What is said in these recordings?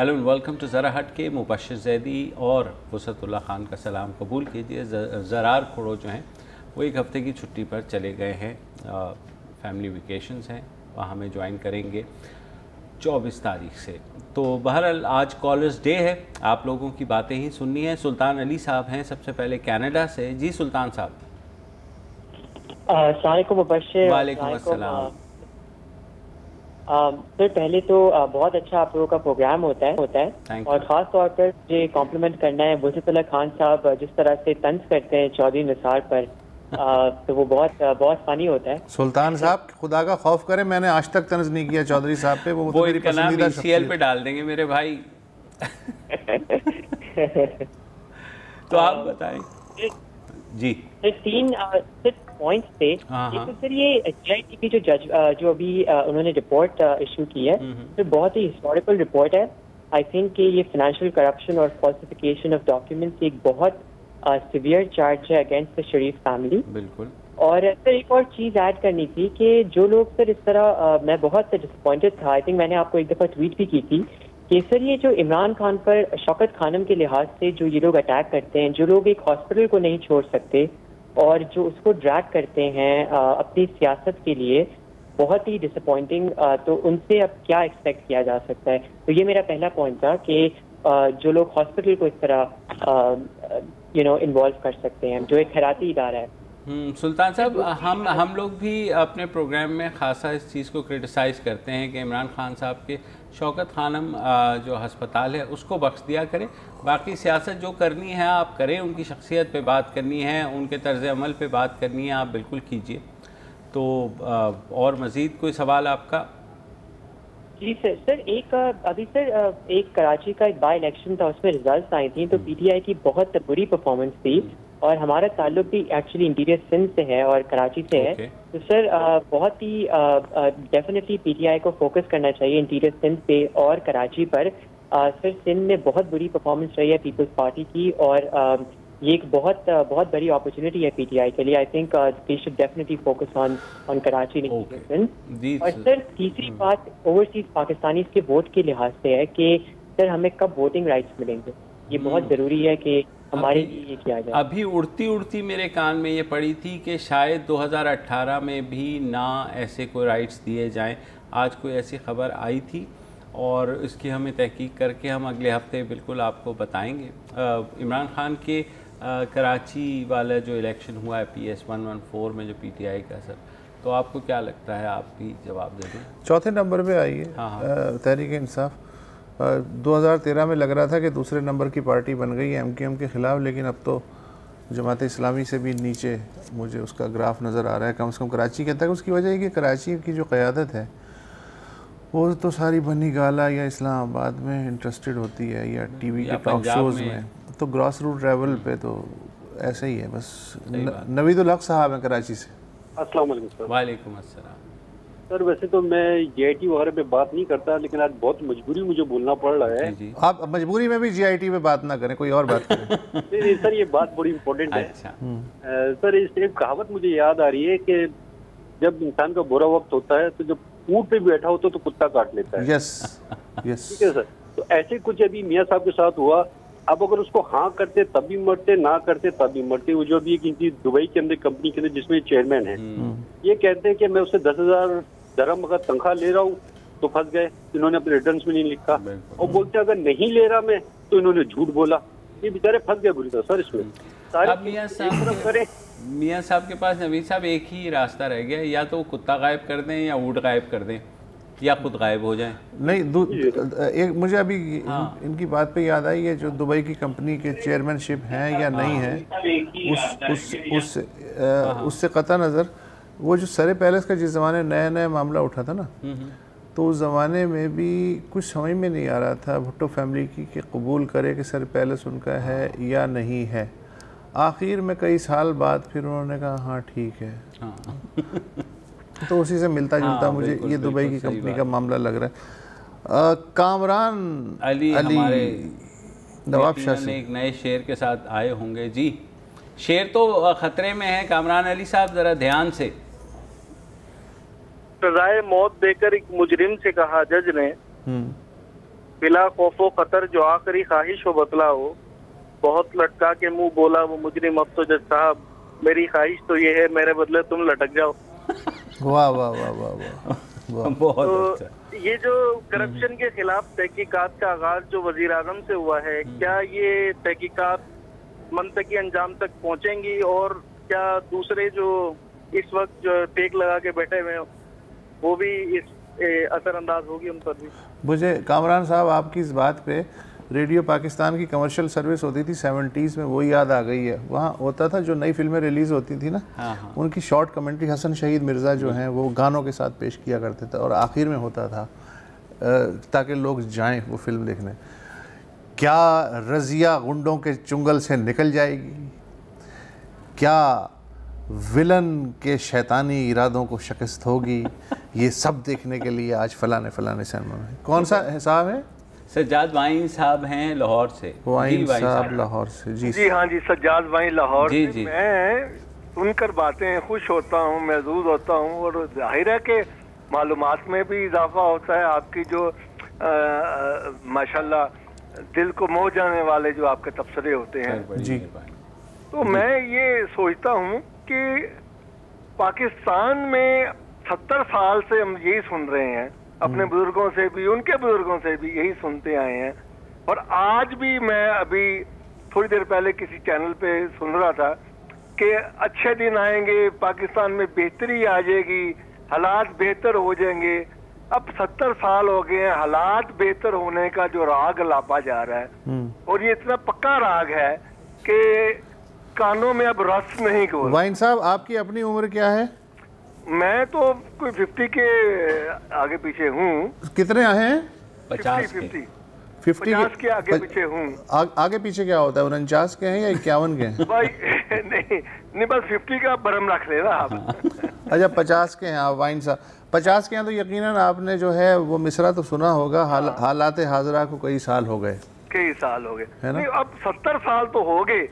Hello and welcome to ज़रा हट के। मुबश्शिर ज़ैदी और वसअतुल्लाह खान का सलाम कबूल कीजिए। ज़रार खोड़ो जो हैं वो एक हफ़्ते की छुट्टी पर चले गए हैं, फैमिली वेकेशंस हैं, वहाँ हमें ज्वाइन करेंगे 24 तारीख से। तो बहरहाल आज कॉलर्स डे है, आप लोगों की बातें ही सुननी है। सुल्तान अली साहब हैं सबसे पहले कनाडा से। जी सुल्तान साहब। वालेकुम अस्सलाम। सर पहले तो बहुत अच्छा आप लोगों का प्रोग्राम होता है और ख़ास तौर पर मुझे कॉम्प्लीमेंट करना है वसीउल्लाह खान साहब, जिस तरह से तंज करते हैं चौधरी निसार पर, तो वो बहुत फनी होता है। सुल्तान साहब खुदा का खौफ करें, मैंने आज तक तंज नहीं किया चौधरी साहब पे। वो तो मेरी पसंदीदा शख्सियत पे डाल देंगे मेरे भाई। तो आप बताएं जी। तीन पॉइंट्स थे। तो सर ये GIT की जो अभी उन्होंने रिपोर्ट इशू की है, तो बहुत ही हिस्टोरिकल रिपोर्ट है। आई थिंक कि ये फाइनेंशियल करप्शन और फॉल्सिफिकेशन ऑफ डॉक्यूमेंट्स एक बहुत सिवियर चार्ज है अगेंस्ट द शरीफ फैमिली। बिल्कुल। और सर एक और चीज़ ऐड करनी थी कि जो लोग सर इस तरह, मैं बहुत डिसअपॉइंटेड था। आई थिंक मैंने आपको एक दफ़ा ट्वीट भी की थी कि सर ये जो इमरान खान पर शौकत खानम के लिहाज से जो ये लोग अटैक करते हैं, जो लोग एक हॉस्पिटल को नहीं छोड़ सकते और जो उसको ड्रैग करते हैं अपनी सियासत के लिए, बहुत ही डिसअपॉइंटिंग। तो उनसे अब क्या एक्सपेक्ट किया जा सकता है? तो ये मेरा पहला पॉइंट था कि जो लोग हॉस्पिटल को इस तरह इन्वॉल्व कर सकते हैं, जो एक खैराती इदारा है। सुल्तान साहब, हम लोग भी अपने प्रोग्राम में खासा इस चीज़ को क्रिटिसाइज़ करते हैं कि इमरान खान साहब के शौकत खानम जो हस्पताल है उसको बख्श दिया करें। बाकी सियासत जो करनी है आप करें, उनकी शख्सियत पे बात करनी है, उनके तर्ज अमल पे बात करनी है, आप बिल्कुल कीजिए। तो और मज़ीद कोई सवाल आपका? जी सर अभी एक कराची का एक बाई इलेक्शन था, उसमें रिजल्ट आई थी, तो PTI की बहुत बुरी परफॉर्मेंस थी और हमारा ताल्लुक भी एक्चुअली इंटीरियर सिंध से है और कराची से है। तो सर बहुत ही डेफिनेटली PTI को फोकस करना चाहिए इंटीरियर सिंध पे और कराची पर। सर सिंध में बहुत बुरी परफॉर्मेंस रही है पीपल्स पार्टी की और ये एक बहुत बड़ी अपॉर्चुनिटी है PTI के लिए। I think they should definitely focus on Karachi interior Sindh. और सर तीसरी बात ओवरसीज पाकिस्तानी के वोट के लिहाज से है कि सर हमें कब वोटिंग राइट्स मिलेंगे, ये बहुत ज़रूरी है कि हमारे लिए ये किया जाए। अभी उड़ती मेरे कान में ये पड़ी थी कि शायद 2018 में भी ना ऐसे कोई राइट्स दिए जाएं। आज कोई ऐसी खबर आई थी और इसकी हमें तहकीक करके हम अगले हफ्ते बिल्कुल आपको बताएंगे। इमरान खान के कराची वाला जो इलेक्शन हुआ है PS 114 में जो PTI का, सर तो आपको क्या लगता है? आप भी जवाब दे दें। चौथे नंबर पे आई है तहरीक इंसाफ। 2013 में लग रहा था कि दूसरे नंबर की पार्टी बन गई है MQM के ख़िलाफ़, लेकिन अब तो जमात इस्लामी से भी नीचे मुझे उसका ग्राफ नज़र आ रहा है, कम से कम कराची के तक। उसकी वजह है कि कराची की जो क़यादत है वो तो सारी बनी गाला या इस्लामाबाद में इंटरेस्टेड होती है या TV के टॉक शोज़ में, तो ग्रास रूट लेवल पे तो ऐसा ही है बस। नवीदुल हक साहब हैं कराची से। अस्सलाम वालेकुम सर। वालेकुम अस्सलाम। सर वैसे तो मैं GIT वगैरह पे बात नहीं करता, लेकिन आज बहुत मजबूरी मुझे बोलना पड़ रहा है। जी। आप मजबूरी में भी GIT पे बात ना करें, कोई और बात करें। नहीं सर, ये बात बड़ी इम्पोर्टेंट है। अच्छा। सर इस एक कहावत मुझे याद आ रही है कि जब इंसान का बुरा वक्त होता है तो जब ऊँट पे बैठा होता तो कुत्ता काट लेता है। Yes yes. ठीक है सर, तो ऐसे कुछ अभी मियाँ साहब के साथ हुआ। अब अगर उसको हाँ करते तब भी मरते, ना करते तब भी मरते। वो जो भी एक दुबई के अंदर कंपनी के अंदर जिसमें चेयरमैन है, ये कहते हैं कि मैं उससे 10,000 दरम अगर तनख्वाह ले रहा हूँ तो फंस गए, इन्होंने अपने रिटर्न्स में नहीं लिखा। और बोलते अगर नहीं ले रहा मैं तो इन्होंने झूठ बोला। ये बेचारे फंस गए बुरी तरह सर इसमें। मियाँ साहब के पास नवीद साहब एक ही रास्ता रह गया, या तो कुत्ता गायब कर दें या ऊँट गायब कर दें या खुद गायब हो जाएं। नहीं, एक मुझे अभी इनकी बात पे याद आई है, जो दुबई की कंपनी के चेयरमैनशिप हैं या नहीं है, उससे कतई नज़र वो जो सरे पैलेस का जिस ज़माने नया मामला उठा था ना, तो उस ज़माने में भी कुछ समझ में नहीं आ रहा था भुट्टो फैमिली की कि कबूल करे कि सर पैलेस उनका है या नहीं है। आखिर में कई साल बाद फिर उन्होंने कहा हाँ ठीक है। तो उसी से मिलता जुलता मुझे ये दुबई की कंपनी का मामला लग रहा है। कामरान अली हमारे नवाब शाह से एक नए शेर के साथ आए होंगे। जी, शेर तो ख़तरे में है कामरान अली साहब, ज़रा ध्यान से। सजाए मौत देकर एक मुजरिम से कहा जज ने बिला खौफो खतर जो आखिरी ख्वाहिश हो बतलाओ, बहुत लटका के मुंह बोला वो मुजरिम अब तो जज साहब, मेरी ख्वाहिश तो ये है मेरे बदले तुम लटक जाओ। वाह वाह वाह वाह वाह, बहुत तो अच्छा। ये जो करप्शन के खिलाफ तहकीकात का आगाज जो वजीर आजम से हुआ है, क्या ये तहकीकात मंतकी अंजाम तक पहुंचेंगी और क्या दूसरे जो इस वक्त जो टेक लगा के बैठे हुए हैं वो भी इस असरअंदाज होगी उन पर भी? मुझे कामरान साहब आपकी इस बात पे रेडियो पाकिस्तान की कमर्शियल सर्विस होती थी 70s में, वो याद आ गई है। वहाँ होता था जो नई फिल्में रिलीज़ होती थी ना, हाँ। उनकी शॉर्ट कमेंट्री हसन शहीद मिर्ज़ा जो हैं वो गानों के साथ पेश किया करते थे और आखिर में होता था ताकि लोग जाएं वो फिल्म देखने, क्या रज़िया गुंडों के चुंगल से निकल जाएगी, क्या विलन के शैतानी इरादों को शिकस्त होगी, ये सब देखने के लिए आज फलाने सिनेमा में। कौन सा साहब है? सज्जाद वाइन साहब हैं लाहौर से। वाइन साहब लाहौर से। जी हाँ जी, सज्जाद वाइन लाहौर जी, से। जी। मैं सुनकर बातें खुश होता हूँ, महसूस होता हूँ और जाहिर है कि मालूमात में भी इजाफा होता है। आपकी जो माशाल्लाह दिल को मोह जाने वाले जो आपके तबसरे होते हैं जी। तो मैं ये सोचता हूँ कि पाकिस्तान में 70 साल से हम यही सुन रहे हैं, अपने बुजुर्गों से भी उनके बुजुर्गों से भी यही सुनते आए हैं। और आज भी मैं अभी थोड़ी देर पहले किसी चैनल पे सुन रहा था कि अच्छे दिन आएंगे, पाकिस्तान में बेहतरी आ जाएगी, हालात बेहतर हो जाएंगे। अब 70 साल हो गए हैं, हालात बेहतर होने का जो राग लापा जा रहा है और ये इतना पक्का राग है कि कानों में अब रस नहीं घोल। वाइन साहब आपकी अपनी उम्र क्या है? मैं तो कोई 50 के आगे पीछे हूँ। कितने हैं? 50 50 के आगे पीछे हूँ। आगे पीछे क्या होता है? 49 के हैं या 51 के हैं? भाई नहीं बस 50 का भरम रख लेना आप। अच्छा 50 के हैं आप वाइन साहब। 50 के हैं तो यकीनन आपने जो है वो मिसरा तो सुना होगा, हालात हाजरा को कई साल हो गए। कई साल हो गए है ना? नहीं, अब 70 साल तो हो गए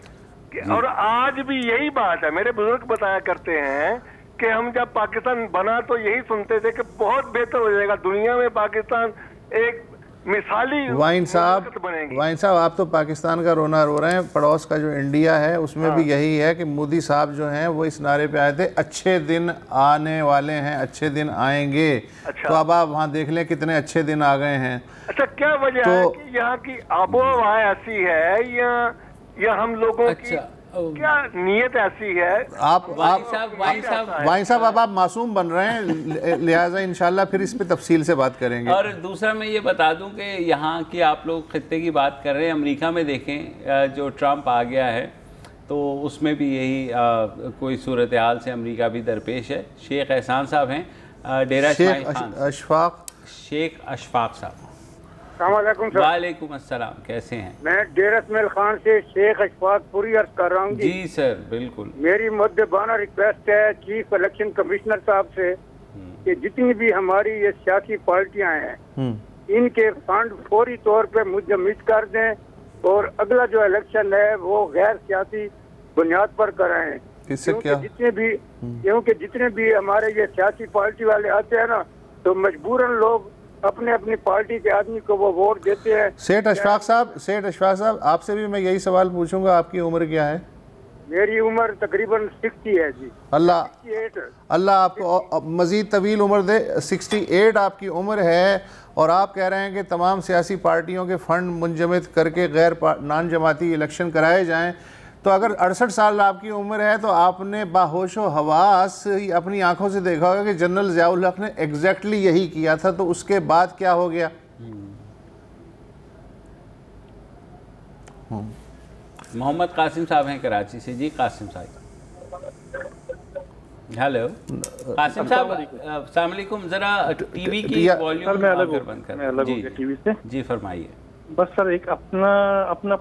और आज भी यही बात है। मेरे बुजुर्ग बताया करते हैं कि हम जब पाकिस्तान बना तो यही सुनते थे कि बहुत बेहतर हो जाएगा, दुनिया में पाकिस्तान एक मिसाली वाइन साहब आप तो पाकिस्तान का रोना रो रहे हैं, पड़ोस का जो इंडिया है उसमें भी यही है कि मोदी साहब जो हैं वो इस नारे पे आए थे अच्छे दिन आने वाले हैं, अच्छे दिन आएंगे। अच्छा। तो अब आप वहाँ देख लें कितने अच्छे दिन आ गए हैं। अच्छा, क्या वजह है कि यहाँ की आबो हवा ऐसी है या हम लोगों की क्या नीयत ऐसी है? वाइन साहब अब आप मासूम बन रहे हैं, लिहाजा इंशाल्लाह फिर इस पे तफसील से बात करेंगे। और दूसरा मैं ये बता दूं कि यहाँ की आप लोग खित्ते की बात कर रहे हैं, अमेरिका में देखें जो ट्रंप आ गया है तो उसमें भी यही कोई सूरत हाल से अमेरिका भी दरपेश है। शेख एहसान साहब हैं, डेरा शेख अशफाक साहब। वालेकुम अस्सलाम, कैसे हैं? मैं डेरा इस्माइल खान से शेख अशफाक पूरी अर्ज कर रहा हूँ। जी सर, बिल्कुल। मेरी मुद्दबाना रिक्वेस्ट है चीफ इलेक्शन कमिश्नर साहब से कि जितनी भी हमारी ये सियासी पार्टियां हैं इनके फंड फौरी तौर पे मुंजमद कर दें और अगला जो इलेक्शन है वो गैर सियासी बुनियाद पर कराएं। क्योंकि जितने भी हमारे ये सियासी पार्टी वाले आते हैं ना तो मजबूरन लोग अपने अपनी पार्टी के आदमी को वो वोट देते हैं। सेठ अशफाक साहब आपसे भी मैं यही सवाल पूछूंगा, आपकी उम्र क्या है? मेरी उम्र तकरीबन 60 है जी। अल्लाह आपको मजीद तवील उम्र दे। 68 आपकी उम्र है और आप कह रहे हैं कि तमाम सियासी पार्टियों के फंड मुंजमद करके गैर नान जमाती इलेक्शन कराए जाएं। तो अगर 68 साल आपकी उम्र है तो आपने बाहोशो हवास अपनी आंखों से देखा होगा कि जनरल ज़ियाउल हक ने एग्जैक्टली यही किया था। तो उसके बाद क्या हो गया? मोहम्मद कासिम साहब हैं कराची से। जी कासिम साहब। हेलो कासिम साहब, अस्सलाम वालेकुम। ज़रा टीवी की वॉल्यूम बंद कर टीवी से। जी फरमाइए। बस सर एक अपना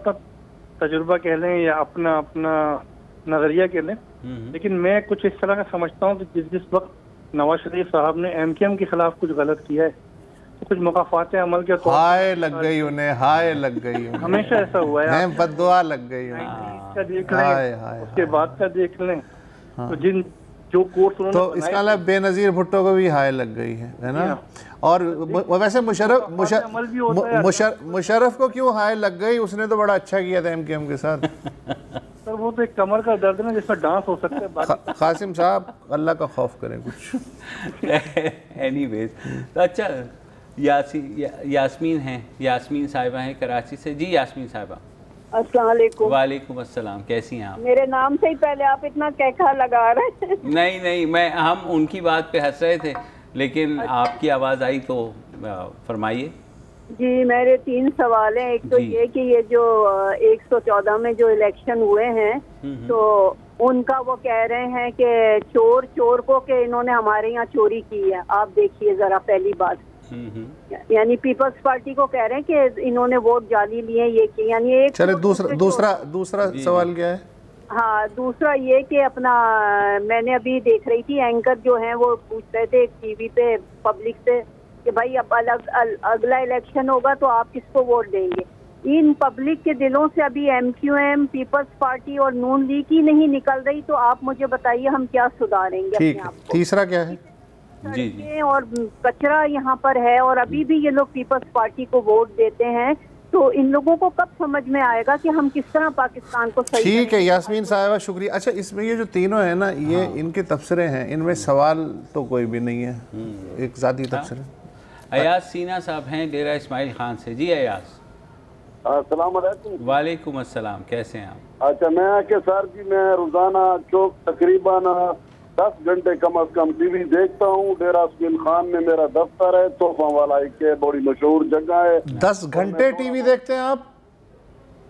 तजुर्बा कह लें या अपना नजरिया कह लें, लेकिन मैं कुछ इस तरह का समझता हूँ कि जिस वक्त नवाज शरीफ साहब ने MKM के खिलाफ कुछ गलत किया है तो कुछ मुकाफात अमल के तौर हाय लग गई उन्हें, हाय लग गई उन्हें। हमेशा ऐसा हुआ है, बद्दुआ लग गई उन्हें। देख लें उसके बाद का देख लें तो जो कोर्स उन्होंने तो इसका मतलब बेनज़ीर भुट्टो को भी हाय लग गई है ना। और वैसे मुशर्रफ को क्यों हाय लग गई? उसने तो बड़ा अच्छा किया था MKM के साथ। सर वो तो एक कमर का दर्द है ना जिसमें डांस हो सकता है। कासिम साहब अल्लाह का खौफ करें कुछ। एनीवेज, तो अच्छा यास्मीन हैं, यास्मीन साहिबा हैं कराची से। जी यास्मीन साहिबा, अस्सलाम वालेकुम। वालेकुम अस्सलाम, कैसी हैं आप? मेरे नाम से ही पहले आप इतना कैखा लगा रहे हैं। नहीं, हम उनकी बात पे हंस रहे थे, लेकिन आपकी आवाज़ आई तो फरमाइए। जी, मेरे 3 सवाल हैं। एक तो ये कि ये जो 114 में जो इलेक्शन हुए हैं, तो उनका वो कह रहे हैं कि चोर को कि इन्होंने हमारे यहाँ चोरी की है। आप देखिए जरा, पहली बात, यानी पीपल्स पार्टी को कह रहे हैं कि इन्होंने वोट जाली लिए, ये की। यानी एक चले दूसरा सवाल क्या है? हाँ, दूसरा ये कि अपना मैंने अभी देख रही थी, एंकर जो हैं वो पूछ रहे थे टीवी पे पब्लिक से कि भाई अब अगला इलेक्शन होगा तो आप किसको वोट देंगे। इन पब्लिक के दिलों से अभी MQM, पीपल्स पार्टी और नून लीग ही नहीं निकल रही, तो आप मुझे बताइए हम क्या सुधारेंगे अपने आप को। तीसरा क्या है? सड़कें और कचरा यहाँ पर है, और अभी भी ये लोग पीपल्स पार्टी को वोट देते हैं, तो इन लोगों को कब समझ में आएगा कि हम किस तरह पाकिस्तान को सही। ठीक है यास्मीन साहिबा, शुक्रिया। अच्छा, इसमें ये जो तीनों है ना, ये इनके तबसरे हैं, इनमें सवाल तो कोई भी नहीं है, एक ज़ाती तबसरे। अयाज सीना साहब हैं डेरा इस्माइल खान से। जी अयाज, अस्सलाम वालेकुम। वालेकुम अस्सलाम, कैसे हैं आप? अच्छा, मैं के सर जी मैं रोजाना चौक तकरीबन 10 घंटे कम से कम टीवी देखता हूँ। डेरा इस्माइल खान में मेरा दफ्तर है, तोहफा वाला के बड़ी मशहूर जगह है। 10 घंटे टीवी देखते हैं आप?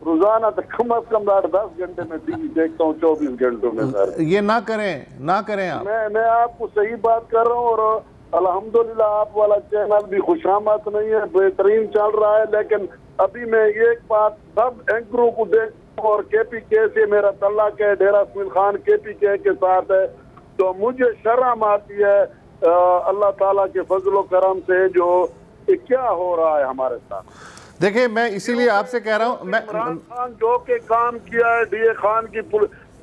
रोजाना तो कम से कम 8-10 घंटे में टीवी देखता हूँ 24 घंटों में सर। ये ना करें आप। मैं आपको सही बात कर रहा हूँ, और अल्हम्दुलिल्लाह आप वाला चैनल भी खुशामद नहीं है, बेहतरीन चल रहा है। लेकिन अभी मैं एक बात सब एंकरों को देखता हूँ, और KPK से मेरा तल्लुक है, डेरा इस्माइल खान KPK के साथ है, तो मुझे शर्म आती है अल्लाह ताला के फजलो करम से जो क्या हो रहा है हमारे साथ। देखिए, मैं इसीलिए आपसे कह रहा हूँ, मैं इमरान खान जो के काम किया है, DA खान की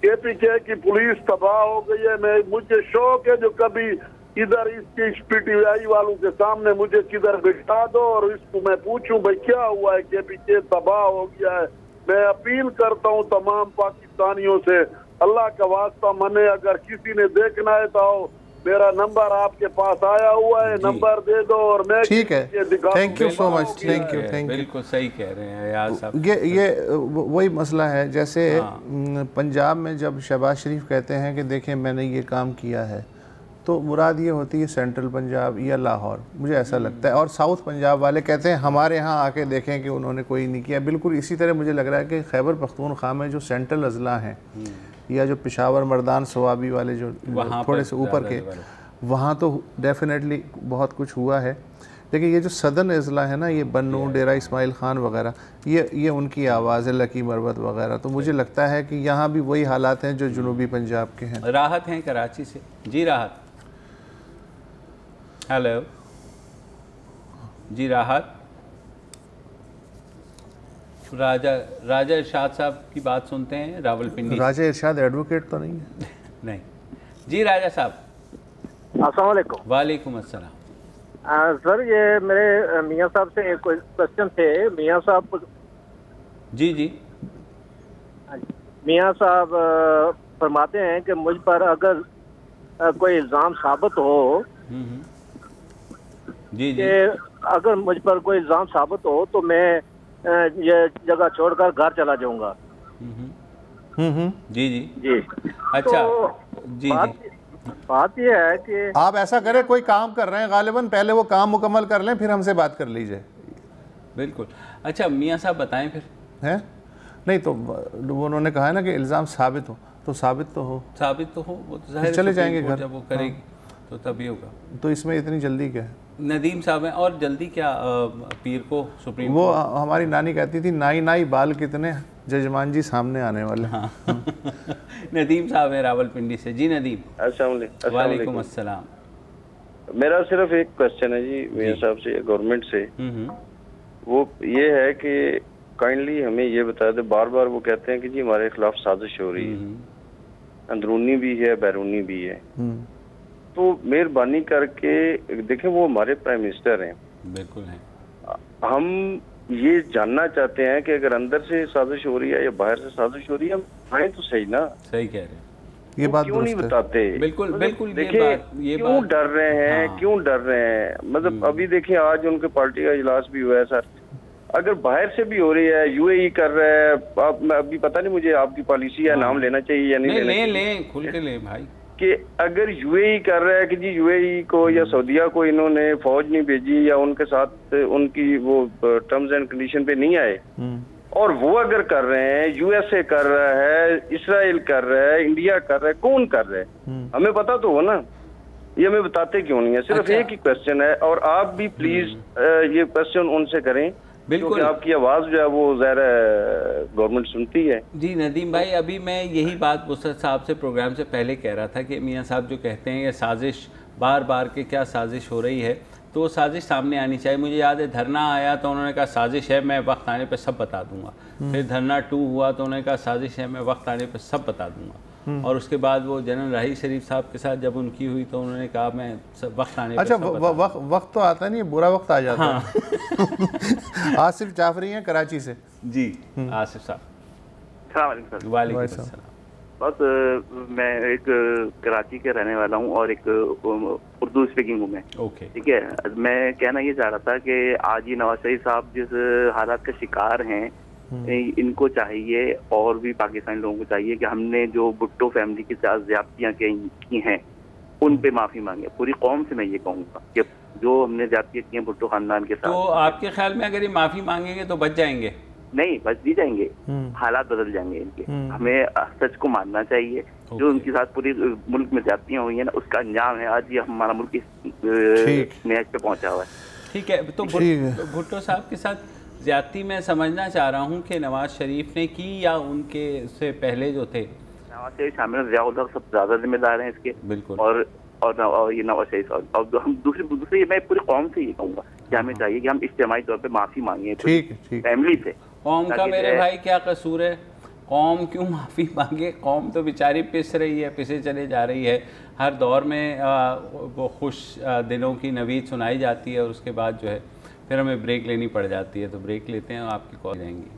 KPK की पुलिस तबाह हो गई है। मुझे शौक है जो कभी इधर इसकी PTI वालों के सामने मुझे किधर बिठा दो और इसको मैं पूछूं भाई क्या हुआ है, KPK तबाह हो गया है। मैं अपील करता हूं तमाम पाकिस्तानियों से, अल्लाह का वास्ता मने, अगर किसी ने देखना है तो मेरा नंबर आपके पास आया हुआ है, नंबर दे दो और मैं ठीक है। Thank you so much, thank you. बिल्कुल सही कह रहे हैं यार साहब। ये वही मसला है, जैसे पंजाब में जब शहबाज शरीफ कहते हैं कि देखें मैंने ये काम किया है, तो मुराद ये होती है सेंट्रल पंजाब या लाहौर, मुझे ऐसा लगता है। और साउथ पंजाब वाले कहते हैं हमारे यहाँ आके देखें कि उन्होंने कोई नहीं किया। बिल्कुल इसी तरह मुझे लग रहा है कि खैबर पख्तूनख्वा में जो सेंट्रल अजला हैं या जो पेशावर मर्दान सवाबी वाले जो थोड़े से ऊपर के, वहाँ तो डेफिनेटली बहुत कुछ हुआ है। लेकिन ये जो सदर्न अजला है ना, ये बन्नू, डेरा इस्माइल खान वगैरह, ये उनकी आवाज़ है, लकी मरवत वगैरह। तो मुझे लगता है कि यहाँ भी वही हालात हैं जो जनूबी पंजाब के हैं। राहत हैं कराची से। जी राहत, हेलो जी राहत। राजा इरशाद साहब की बात सुनते हैं रावलपिंडी। राजा इरशाद एडवोकेट तो नहीं है? नहीं जी राजा साहब। अस्सलाम वालेकुम। वालेकुम अस्सलाम। सर ये मेरे मियाँ साहब से एक क्वेश्चन थे। मियाँ साहब जी मियाँ साहब फरमाते हैं कि मुझ पर अगर कोई इल्ज़ाम साबित हो जी कि अगर मुझ पर कोई इल्ज़ाम साबित हो तो मैं ये जगह छोड़कर घर चला जाऊंगा। जी जी जी। अच्छा तो जी बात ये है कि आप ऐसा करें, कोई काम कर रहे हैं गालिबन, पहले वो काम मुकम्मल कर लें फिर हमसे बात कर लीजिए। बिल्कुल। अच्छा मियाँ साहब बताएं फिर। हैं नहीं तो वो उन्होंने कहा है ना कि इल्ज़ाम साबित हो, तो साबित तो हो, वो तो जाहिर चले जाएंगे घर, जब वो करेगी तो तभी होगा। तो इसमें इतनी जल्दी क्या है? नदीम साहब हैं। और जल्दी क्या, पीर को सुप्रीम वो हमारी नानी कहती थी नाई नाई बाल कितने, जजमान जी सामने आने वाले। हाँ। नदीम साहब हैं रावलपिंडी से। जी नदीम। वालेकुम अस्सलाम। मेरा सिर्फ एक क्वेश्चन है जी मियां साहब से, गवर्नमेंट से। वो ये है कि काइंडली हमें ये बता दे, बार बार वो कहते हैं कि जी हमारे खिलाफ साजिश हो रही है, अंदरूनी भी है, बैरूनी भी है। तो मेहरबानी करके देखें, वो हमारे प्राइम मिनिस्टर हैं। बिल्कुल है। हम ये जानना चाहते हैं कि अगर अंदर से साजिश हो रही है या बाहर से साजिश हो रही है, हम आए तो सही ना। सही कह रहे हैं, ये बात क्यों नहीं बताते? बिल्कुल बिल्कुल। देखिए क्यों डर रहे हैं, क्यों डर रहे हैं? मतलब अभी देखिए आज उनके पार्टी का इजलास भी हुआ है सर। अगर बाहर से भी हो रही है, यूएई कर रहा है, आप अभी पता नहीं मुझे आपकी पॉलिसी है, नाम लेना चाहिए या नहीं लेना? लें खुल के लें भाई। कि अगर यूएई कर रहा है कि जी यूएई को या सऊदीया को इन्होंने फौज नहीं भेजी या उनके साथ उनकी वो टर्म्स एंड कंडीशन पे नहीं आए, और वो अगर कर रहे हैं, यूएसए कर रहा है, इसराइल कर रहा है, इंडिया कर रहा है, कौन कर रहा है? हमें पता तो हो ना, ये हमें बताते क्यों नहीं है? सिर्फ एक ही क्वेश्चन है, और आप भी प्लीज ये क्वेश्चन उनसे करें, बिल्कुल आपकी आवाज जो है वो ज़ाहिर गवर्नमेंट सुनती है। जी नदीम भाई, अभी मैं यही बात मुसरत साहब से प्रोग्राम से पहले कह रहा था कि मियाँ साहब जो कहते हैं ये साजिश बार बार के क्या साजिश हो रही है, तो वो साजिश सामने आनी चाहिए। मुझे याद है धरना आया तो उन्होंने कहा साजिश है, मैं वक्त आने पे सब बता दूंगा। फिर धरना 2 हुआ तो उन्होंने कहा साजिश है, मैं वक्त आने पे सब बता दूंगा। और उसके बाद वो जनरल राही शरीफ साहब के साथ जब उनकी हुई तो उन्होंने कहा मैं सब वक्त आने पे सब बता वक्त तो आता नहीं, बुरा वक्त आ जाता है। आसिफ जाफरी हैं कराची से। जी आसिफ साहब। वालेकुम अस्सलाम। बस मैं एक कराची के रहने वाला हूँ और एक उर्दू स्पीकिंग हूँ मैं। ओके ठीक है, मैं कहना ये चाह रहा था कि आज ये नवाज शरीफ साहब जिस हालात का शिकार हैं, इनको चाहिए और भी पाकिस्तानी लोगों को चाहिए कि हमने जो भुट्टो फैमिली के साथ ज्यादतियाँ की हैं उन पे माफी मांगे। पूरी कौम से मैं ये कहूँगा कि जो हमने ज्यादतियाँ की हैं भुट्टो खानदान के साथ। तो आपके ख्याल में अगर ये माफी मांगेंगे तो बच जाएंगे? नहीं, बच भी जाएंगे, हालात बदल जाएंगे इनके। हमें सच को मानना चाहिए। जो उनके साथ पूरी मुल्क में ज्यादतियाँ हुई है ना, उसका अंजाम है आज ये हमारा मुल्क इस मैच पे पहुंचा हुआ है। ठीक है, तो भुट्टो साहब के साथ ज्यादती मैं समझना चाह रहा हूँ कि नवाज शरीफ ने की या उनके से पहले जो थे? नवाज शरीफ शामिल ज़ियाउल सब ज्यादा जिम्मेदार हैं इसके। बिल्कुल। और ये नवाज शरीफ और हम दूसरी मैं पूरी कौम से ये कहूँगा कि हमें चाहिए कि हम इज्तिमाई तौर पे माफी मांगे फैमिली से। कौम का मेरे भाई क्या कसूर है? कौम क्यों माफ़ी मांगे? कौम तो बेचारी पिस रही है, पिसे चले जा रही है। हर दौर में वो खुश दिनों की नवीद सुनाई जाती है और उसके बाद जो है फिर हमें ब्रेक लेनी पड़ जाती है। तो ब्रेक लेते हैं, आपकी कॉल जाएंगी।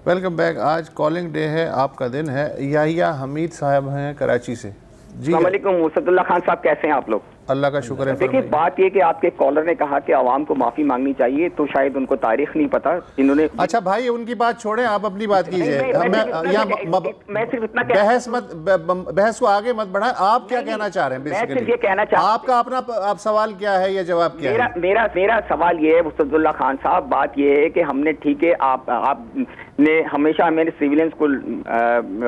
Welcome back. आज कॉलिंग डे है, आपका दिन है। याहिया हमीद साहब हैं कराची से। जी अस्सलाम वालेकुम। मुर्शदुल्लाह खान साहब कैसे हैं आप लोग? अल्लाह का शुक्र है। देखिए बात ये कि आपके कॉलर ने कहा कि आवाम को माफी मांगनी चाहिए, तो शायद उनको तारीख नहीं पता इन्होंने। अच्छा भाई उनकी बात छोड़ें, आप अपनी बात कीजिए। मैं सिर्फ इतना बहस को आगे मत बढ़ाएं। आप क्या कहना चाह रहे हैं? मैं सिर्फ ये कहना चाह रहा हूं, आपका अपना आप सवाल क्या है या जवाब क्या है? मेरा सवाल ये है मुर्शदुल्लाह खान साहब, बात ये है कि हमने ठीक है आपने हमेशा मेरे सिविलियंस को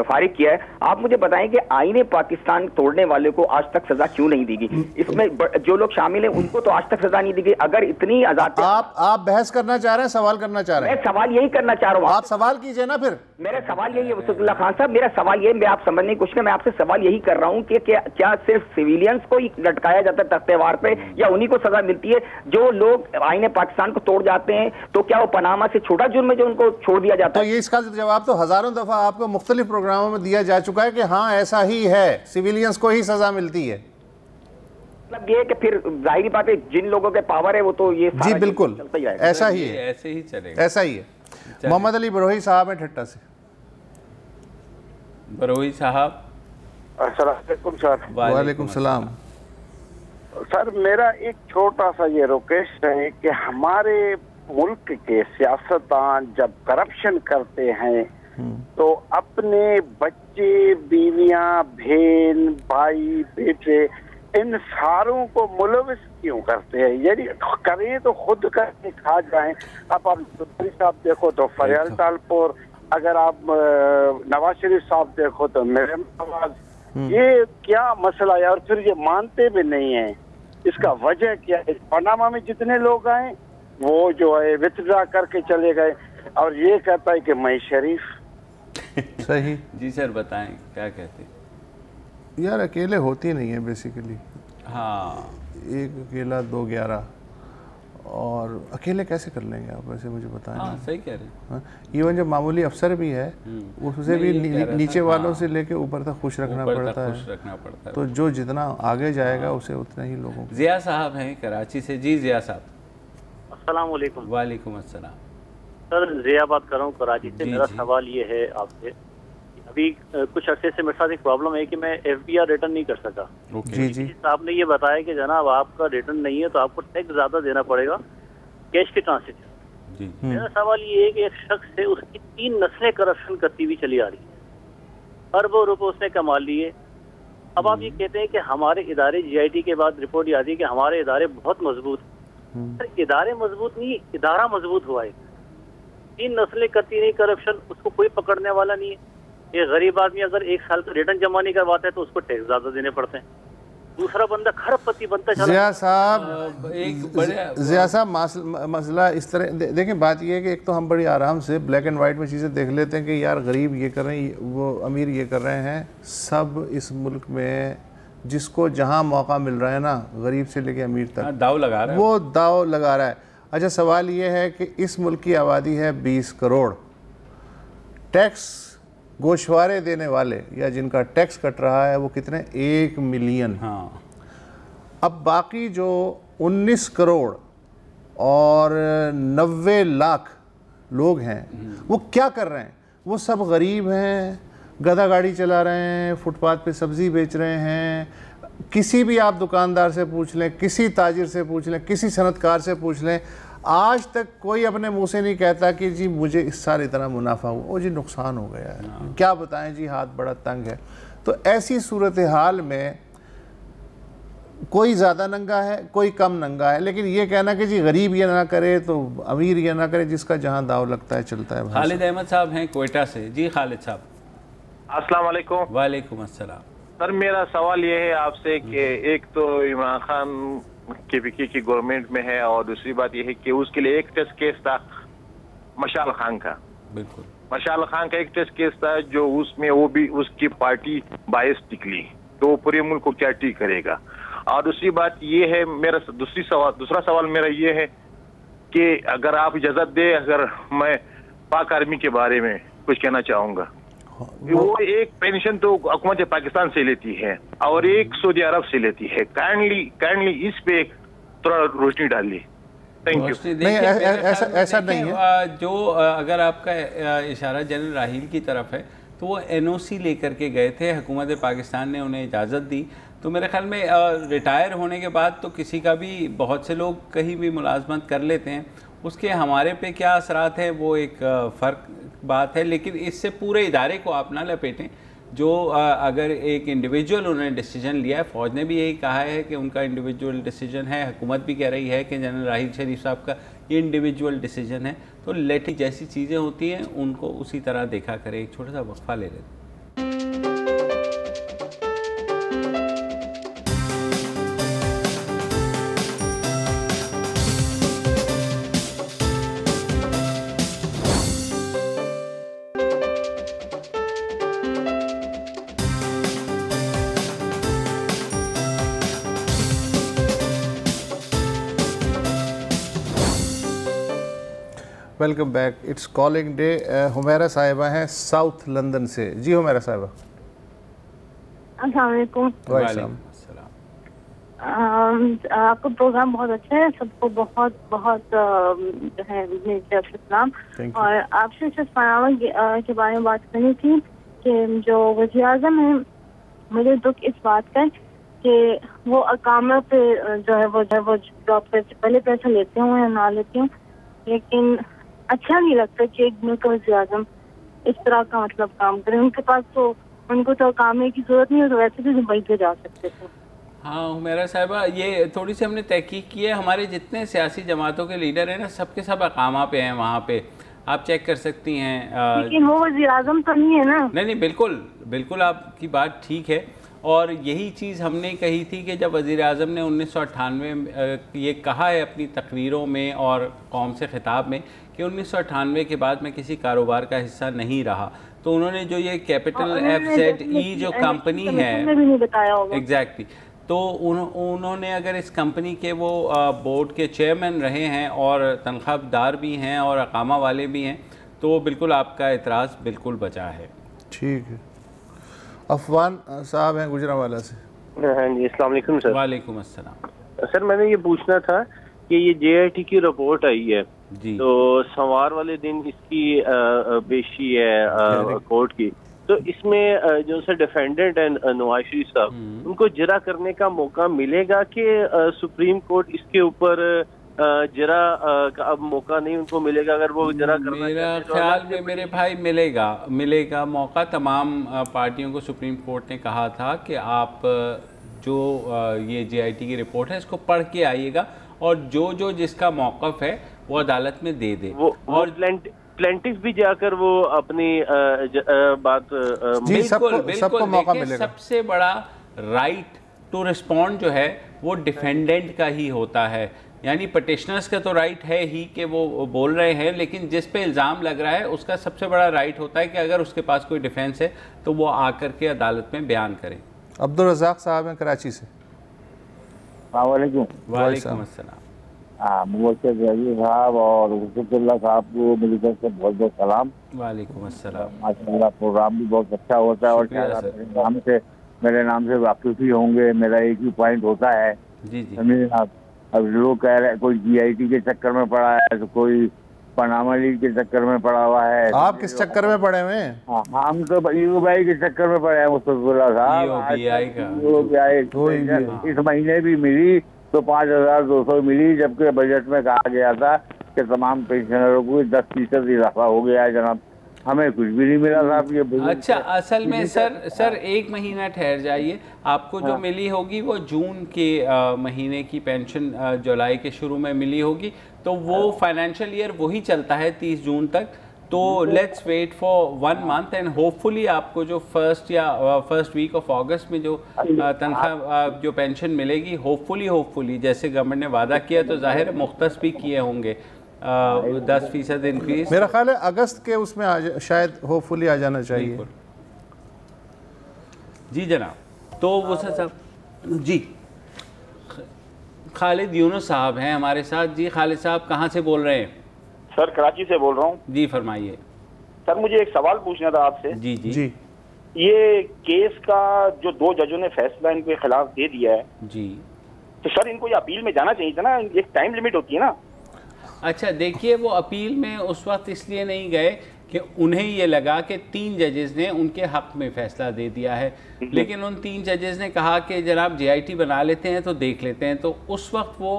फारिग किया है। आप मुझे बताएं कि आईने पाकिस्तान तोड़ने वाले को आज तक सजा क्यों नहीं दी गई? इसमें जो लोग शामिल हैं उनको तो आज तक सजा नहीं दी गई। अगर इतनी आजादी आप बहस करना चाह रहे हैं, सवाल करना चाह रहे हैं? मैं सवाल यही करना चाह रहा हूँ। आप सवाल कीजिए ना फिर। मेरा सवाल यही है मुर्शदुल्लाह खान साहब, मेरा सवाल ये, मैं आप समझने की कोशिश, मैं आपसे सवाल यही कर रहा हूँ कि क्या सिर्फ सिविलियंस को ही लटकाया जाता है तख्तेवार पे या उन्हीं को सजा मिलती है? जो लोग आईने पाकिस्तान को तोड़ जाते हैं तो क्या वो पनामा से छोटा जुर्म है जो उनको छोड़ दिया जाता है? तो ये इसका जवाब तो हजारों दफा आपको मुख्तलिफ प्रोग्रामों में दिया जा चुका है कि हाँ ऐसा ही है, सिविलियंस को ही सजा मिलती है। मतलब ये कि फिर जाहिर बात है जिन लोगों के पावर है वो तो ये जी बिल्कुल ऐसा ही है, ऐसे ही चलेगा, ऐसा ही है। मोहम्मद अली बरोही साहब है ठट्टा से। बरोही साहब अस्सलाम सर। वालेकुम सलाम। सर मेरा एक छोटा सा ये रिक्वेस्ट है कि हमारे मुल्क के सियासतदान जब करप्शन करते हैं तो अपने बच्चे, बीवियां, बहन, भाई, बेटे इन सारों को मुलविस क्यों करते हैं? यदि करें तो खुद करके खा जाएं। अब आप साहब देखो तो फरियाल तालपुर, अगर आप नवाज शरीफ साहब देखो तो मेरे नवाज, ये क्या मसला है? और फिर ये मानते भी नहीं है। इसका वजह क्या है? पनामा में जितने लोग आए वो जो है विथड्रा करके चले गए, और ये कहता है कि मैं शरीफ। सही जी सर, बताएं क्या कहते हैं? यार अकेले होती नहीं है बेसिकली। हाँ, एक अकेला 2-11, और अकेले कैसे कर लेंगे आप, वैसे मुझे बताएं। हाँ, सही कह रहे हैं। इवन जो मामूली अफसर भी है उसे भी नीचे वालों से लेके ऊपर तक खुश रखना पड़ता है। तो जो जितना आगे जाएगा उसे उतना ही लोगों को। जिया साहब हैं कराची से। जी जिया साहब। अस्सलाम वालेकुम। वालेकुम अस्सलाम। सर जिया बात कर रहा हूँ कराची से। मेरा सवाल ये है आपसे, अभी कुछ अर्से से मेरे साथ एक प्रॉब्लम है कि मैं FBR रिटर्न नहीं कर सका। जी जी। आपने ये बताया कि जनाब आपका रिटर्न नहीं है तो आपको टैक्स ज्यादा देना पड़ेगा कैश के ट्रांसैक्शन। मेरा सवाल ये है कि एक शख्स से उसकी 3 नस्लें करप्शन करती हुई चली आ रही है, अरबों रुपए उसने कमा लिए। अब आप ये कहते हैं कि हमारे इदारे GIT के बाद रिपोर्ट ये आती है कि हमारे इदारे बहुत मजबूत। सर इदारे मजबूत नहीं, इदारा मजबूत हुआ है। 3 नस्लें करती नहीं करप्शन, उसको कोई पकड़ने वाला नहीं है। ये गरीब आदमी अगर 1 साल का रिटर्न जमा नहीं करवाता है तो उसको टैक्स ज्यादा देने पड़ते हैं। दूसरा बंदा खरबपति बनता चला। जिया साहब मसला इस तरह देखें, बात ये है कि एक तो हम बड़ी आराम से ब्लैक एंड वाइट में चीज़ें देख लेते हैं कि यार गरीब ये कर रहे हैं, वो अमीर ये कर रहे हैं। सब इस मुल्क में जिसको जहाँ मौका मिल रहा है ना, गरीब से लेके अमीर तक दाव लगा रहा है, वो दाव लगा रहा है। अच्छा, सवाल ये है कि इस मुल्क की आबादी है 20 करोड़। टैक्स गोशवारे देने वाले या जिनका टैक्स कट रहा है वो कितने? 1 मिलियन। हाँ। अब बाकी जो 19 करोड़ और 90 लाख लोग हैं वो क्या कर रहे हैं? वो सब गरीब हैं, गधा गाड़ी चला रहे हैं, फुटपाथ पे सब्ज़ी बेच रहे हैं। किसी भी आप दुकानदार से पूछ लें, किसी ताजिर से पूछ लें, किसी सनतकार से पूछ लें, आज तक कोई अपने मुंह से नहीं कहता कि जी मुझे इस साल इतना मुनाफा हुआ, वो जी नुकसान हो गया है। क्या बताएं जी, हाथ बड़ा तंग है। तो ऐसी सूरत हाल में कोई ज़्यादा नंगा है, कोई कम नंगा है, लेकिन ये कहना कि जी गरीब ये ना करे तो अमीर ये ना करे, जिसका जहाँ दाव लगता है चलता है। खालिद अहमद साहब हैं क्वेटा से। जी खालिद साहब। अस्सलाम वालेकुम। वालेकुम अस्सलाम। सर मेरा सवाल ये है आपसे कि एक तो इमरान खान KPK की गवर्नमेंट में है, और दूसरी बात यह है कि उसके लिए एक टेस्ट केस था मशाल खान का। बिल्कुल, मशाल खान का एक टेस्ट केस था जो उसमें वो भी उसकी पार्टी बायस निकली, तो पूरे मुल्क को क्या ठीक करेगा। और दूसरी बात ये है, मेरा दूसरा सवाल मेरा ये है कि अगर आप इजाजत दे, अगर मैं पाक आर्मी के बारे में कुछ कहना चाहूँगा। वो एक पेंशन तो हुकूमत पाकिस्तान से लेती है और एक सऊदी अरब से लेती है। काइंडली इस पे थोड़ा रोशनी डालिए। Thank you. नहीं, ऐसा नहीं है। जो अगर आपका इशारा जनरल राहील की तरफ है तो वो NOC लेकर के गए थे, हुकूमत पाकिस्तान ने उन्हें इजाज़त दी। तो मेरे ख्याल में रिटायर होने के बाद तो किसी का भी, बहुत से लोग कहीं भी मुलाजमत कर लेते हैं, उसके हमारे पे क्या असरात है वो एक फ़र्क बात है। लेकिन इससे पूरे इदारे को आप ना लपेटें। जो अगर एक इंडिविजुअल उन्होंने डिसीजन लिया है, फ़ौज ने भी यही कहा है कि उनका इंडिविजुअल डिसीजन है, हुकूमत भी कह रही है कि जनरल राहील शरीफ साहब का ये इंडिविजुअल डिसीजन है। तो लेट जैसी चीज़ें होती हैं उनको उसी तरह देखा करें। एक छोटा सा वक्फा ले लेते हैं। Welcome back. It's calling day. Humaira साहिबा हैं साउथ लंदन से। जी हुमैरा साहिबा। अस्सलाम वालेकुम। वालेकुम। आपका प्रोग्राम बहुत अच्छा है, सबको बहुत बहुत जो है सलाम। और आपसे सिर्फ पनामा के बारे में बात करनी थी कि जो वज़ीर आज़म है, मुझे दुख इस बात का कि वो अकामा पे जो है वो जॉब पे पहले पैसा लेते हुए या ना लेते हूँ, लेकिन अच्छा नहीं लगता कि एक मुल्क का वज़ीर आज़म इस तरह का मतलब काम करे। उनके पास तो उनको तो काम की जरूरत नहीं है, तो वैसे भी दुबई पे जा सकते थे। हाँ हुमैरा साहिबा, ये थोड़ी सी हमने तहकीक की है। हमारे जितने सियासी जमातों के लीडर हैं ना, सबके सब अकामा पे हैं वहाँ पे, आप चेक कर सकती हैं। लेकिन वो वज़ीर आज़म तो नहीं है ना। नहीं, बिल्कुल बिल्कुल आपकी बात ठीक है। और यही चीज़ हमने कही थी कि जब वज़ीर-ए-आज़म ने 1998 ये कहा है अपनी तकरीरों में और कौम से ख़िताब में कि 1998 के बाद मैं किसी कारोबार का हिस्सा नहीं रहा, तो उन्होंने जो ये कैपिटल FZE जो कंपनी है एग्जैक्टली, तो उन्होंने अगर इस कंपनी के वो बोर्ड के चेयरमैन रहे हैं और तनख्वाहदार भी हैं और अकामा वाले भी हैं, तो बिल्कुल आपका एतराज़ बिल्कुल बचा है। ठीक है। अफवान साहब हैं गुजरांवाला से। हाँ जी, अस्सलाम वालेकुम सर। वालेकुम अस्सलाम। सर मैंने ये पूछना था कि ये JIT की रिपोर्ट आई है जी, तो सोमवार वाले दिन इसकी पेशी है कोर्ट की, तो इसमें जो सर डिफेंडेंट है नवाज शरीफ साहब, उनको जरा करने का मौका मिलेगा कि सुप्रीम कोर्ट इसके ऊपर जरा का अब मौका नहीं उनको मिलेगा अगर वो जरा करना? मेरा ख्याल में मेरे भाई मिलेगा मौका। तमाम पार्टियों को सुप्रीम कोर्ट ने कहा था कि आप जो ये JIT की रिपोर्ट है इसको पढ़ के आइएगा और जो जिसका मौक़िफ़ है वो अदालत में दे दे। और प्लेंटिफ भी जाकर वो अपनी बात बिल्कुल मौका मिलेगा। सबसे बड़ा राइट टू रिस्पॉन्ड जो है वो डिफेंडेंट का ही होता है, यानी पटिशनर्स का तो राइट है ही कि वो बोल रहे हैं, लेकिन जिस पे इल्ज़ाम लग रहा है उसका सबसे बड़ा राइट होता है कि अगर उसके पास कोई डिफेंस है तो वो आकर के अदालत में बयान करे। अब्दुल रज़ाक साहब हैं कराची से। वालेकुम अस्सलाम। मुबशर जहांगीर साहब और हुसैनुल्लाह साहब को मेरी तरफ से बहुत बहुत सलाम। वालेकुम अस्सलाम। माशाल्लाह प्रोग्राम भी बहुत अच्छा होता है और मेरे नाम से वाकिफ ही होंगे। मेरा एक ही पॉइंट होता है जी। अब लोग कह रहे हैं कोई JIT के चक्कर में पड़ा है तो कोई पनामा लीग के चक्कर में पड़ा हुआ है। आप किस चक्कर में पड़े हुए हैं? हम तो UBI के चक्कर में पड़े हैं मुस्तफा साहब। इस महीने भी मिली तो 5,200 मिली, जबकि बजट में कहा गया था कि तमाम पेंशनरों को 10% इजाफा हो गया है। जनाब हमें कुछ भी नहीं मिला साहब। ये अच्छा, असल में सर एक महीना ठहर जाइए, आपको जो मिली होगी वो जून के महीने की पेंशन जुलाई के शुरू में मिली होगी, तो वो फाइनेंशियल ईयर वही चलता है 30 जून तक। तो let's wait for 1 month and hopefully आपको जो फर्स्ट वीक ऑफ अगस्त में जो तनख्वाह जो पेंशन मिलेगी, होपफुली जैसे गवर्नमेंट ने वादा किया तो जाहिर है मुख्तस भी किए होंगे 10% इंक्रीज। मेरा ख्याल है अगस्त के उसमें शायद होपफुली आ जाना चाहिए। जी जनाब। तो वो साहब जी खालिद यूनुस साहब हैं हमारे साथ। जी खालिद साहब कहाँ से बोल रहे हैं? सर कराची से बोल रहा हूँ। जी फरमाइए। सर मुझे एक सवाल पूछना था आपसे। जी। ये केस का जो 2 जजों ने फैसला इनके खिलाफ दे दिया है जी, तो सर इनको ये अपील में जाना चाहिए था ना, एक टाइम लिमिट होती है ना। अच्छा देखिए, वो अपील में उस वक्त इसलिए नहीं गए कि उन्हें ये लगा कि 3 जजेस ने उनके हक में फ़ैसला दे दिया है, लेकिन उन 3 जजेस ने कहा कि जनाब JIT बना लेते हैं तो देख लेते हैं, तो उस वक्त वो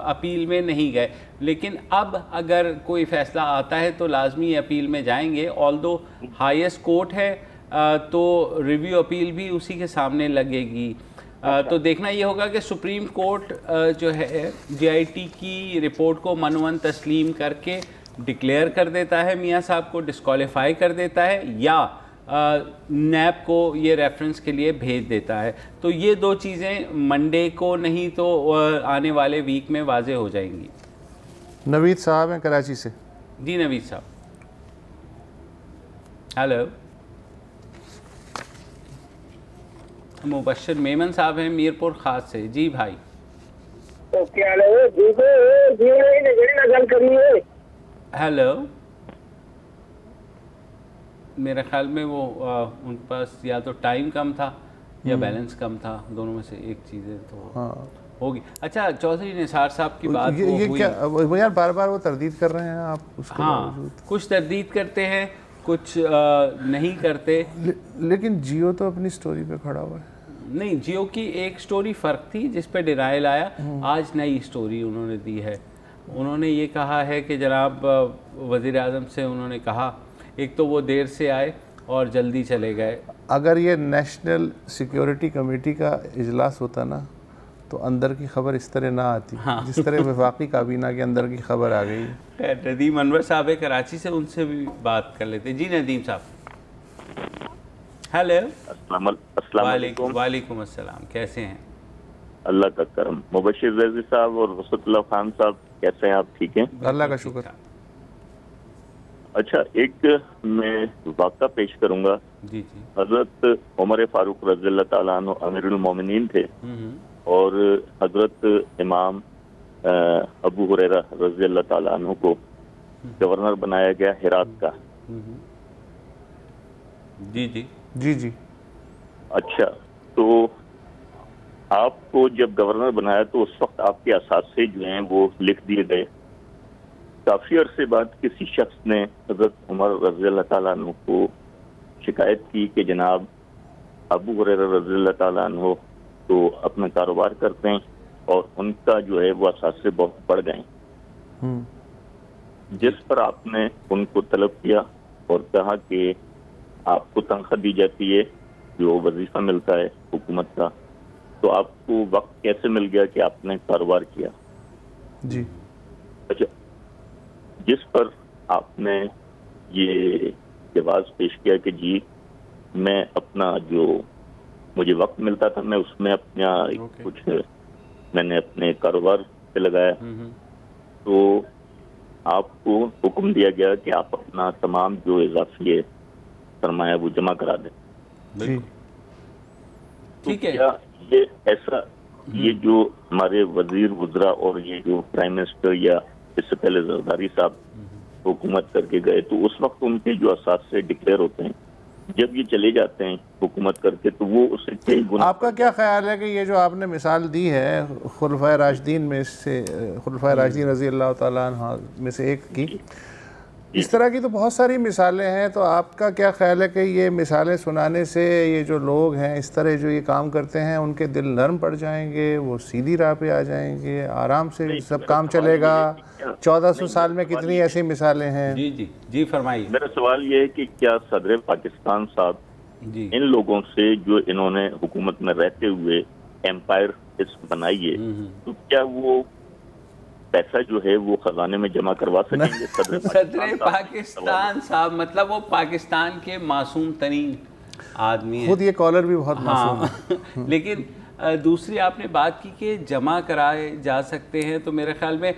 अपील में नहीं गए। लेकिन अब अगर कोई फ़ैसला आता है तो लाजमी अपील में जाएंगे। ऑल्दो हाईएस्ट कोर्ट है तो रिव्यू अपील भी उसी के सामने लगेगी। तो देखना ये होगा कि सुप्रीम कोर्ट जो है JIT की रिपोर्ट को मनवन तस्लीम करके डिक्लेयर कर देता है, मियाँ साहब को डिस्क्वालीफाई कर देता है, या नैब को ये रेफरेंस के लिए भेज देता है। तो ये 2 चीज़ें मंडे को नहीं तो आने वाले वीक में वाजे हो जाएंगी। नवीद साहब हैं कराची से। जी नवीद साहब। हेलो। मुबशर मेमन साहब हैं मीरपुर खास से। जी भाई। तो क्या हेलो। मेरे ख्याल में वो उन पास या तो टाइम कम था या बैलेंस कम था, दोनों में से एक चीज़ें तो होगी। अच्छा चौधरी निसार साहब की बात ये क्या वो यार बार बार वो तरदीद कर रहे हैं आप उसके हाँ, कुछ तरदीद करते हैं कुछ नहीं करते। लेकिन जियो तो अपनी स्टोरी पे खड़ा हुआ है। नहीं, जियो की एक स्टोरी फ़र्क थी जिस पे डिनायल आया, आज नई स्टोरी उन्होंने दी है। उन्होंने ये कहा है कि जनाब वज़ीर आज़म से उन्होंने कहा, एक तो वो देर से आए और जल्दी चले गए। अगर ये नेशनल सिक्योरिटी कमेटी का इजलास होता ना तो अंदर की खबर इस तरह ना आती, हाँ। जिस तरह वफाकी काबीना के अंदर की खबर आ गई। नदीम अनवर साहब कराची से, उनसे भी बात कर लेते। जी नदीम साहब। हेलो। अस्सलाम वालेकुम। वालेकुम अस्सलाम, कैसे हैं? अल्लाह का करम। मुबशिर रज़ी साहब और वसतुल्लाह खान साहब कैसे हैं आप? ठीक हैं, अल्लाह का शुक्र। अच्छा, एक मैं वाक़ा पेश करूंगा। जी जी। हजरत उमर फारूक रज़ियल्लाहु ताला अन्हु अमीरुल मोमिनीन थे और हजरत इमाम अबू हुरैरा रज़ियल्लाहु ताला अन्हु को गवर्नर बनाया गया हिरात का। जी जी जी जी। अच्छा, तो आपको जब गवर्नर बनाया तो उस वक्त आपके असासे जो हैं वो लिख दिए गए। काफी अरसे बाद किसी शख्स ने हजरत उमर रज़ियल्लाहु ताला अन्हु को शिकायत की कि जनाब अबू हुरैरा रज़ियल्लाहु ताला अन्हु तो अपना कारोबार करते हैं और उनका जो है वो असासे बहुत बढ़ गए, जिस पर आपने उनको तलब किया और कहा कि आपको तनख्वाह दी जाती है, जो वजीफा मिलता है हुकूमत का, तो आपको वक्त कैसे मिल गया कि आपने कारोबार किया? जी। अच्छा, जिस पर आपने ये जवाब पेश किया कि जी मैं अपना जो मुझे वक्त मिलता था मैं उसमें अपना कुछ मैंने अपने कारोबार पे लगाया, तो आपको हुक्म दिया गया कि आप अपना तमाम जो इजाफी है सरमाया वो जमा करा दें। ठीक है। क्या ये ऐसा ये जो हमारे वजीर वज़रा और ये जो प्राइम मिनिस्टर या इससे पहले जरदारी साहब हुकूमत करके गए, तो उस वक्त उनके जो असासे डिक्लेयर होते हैं, जब ये चले जाते हैं हुकूमत करके, तो वो उससे कई गुना। आपका क्या ख्याल है कि ये जो आपने मिसाल दी है खुलफाए राशिदीन में से, खुलफाए राशिदीन रज़ी अल्लाह ताला अन्हु में से एक की, इस तरह की तो बहुत सारी मिसालें हैं, तो आपका क्या ख्याल है कि ये मिसालें सुनाने से ये जो लोग हैं इस तरह जो ये काम करते हैं उनके दिल नरम पड़ जाएंगे, वो सीधी राह पे आ जाएंगे, आराम से सब काम चलेगा? 1400 साल में कितनी ऐसी मिसालें हैं। जी जी जी, फरमाइए। मेरा सवाल ये है कि क्या सदर पाकिस्तान साहब इन लोगों से जो इन्होंने हुकूमत में रहते हुए एम्पायर बनाई है, तो क्या वो पैसा जो है वो खजाने में जमा करवा सकेंगे? सदर पाकिस्तान साहब मतलब वो पाकिस्तान के मासूम तरीन आदमी है। खुद ये कॉलर भी बहुत मासूम है। लेकिन दूसरी आपने बात की कि जमा कराए जा सकते हैं, तो मेरे ख्याल में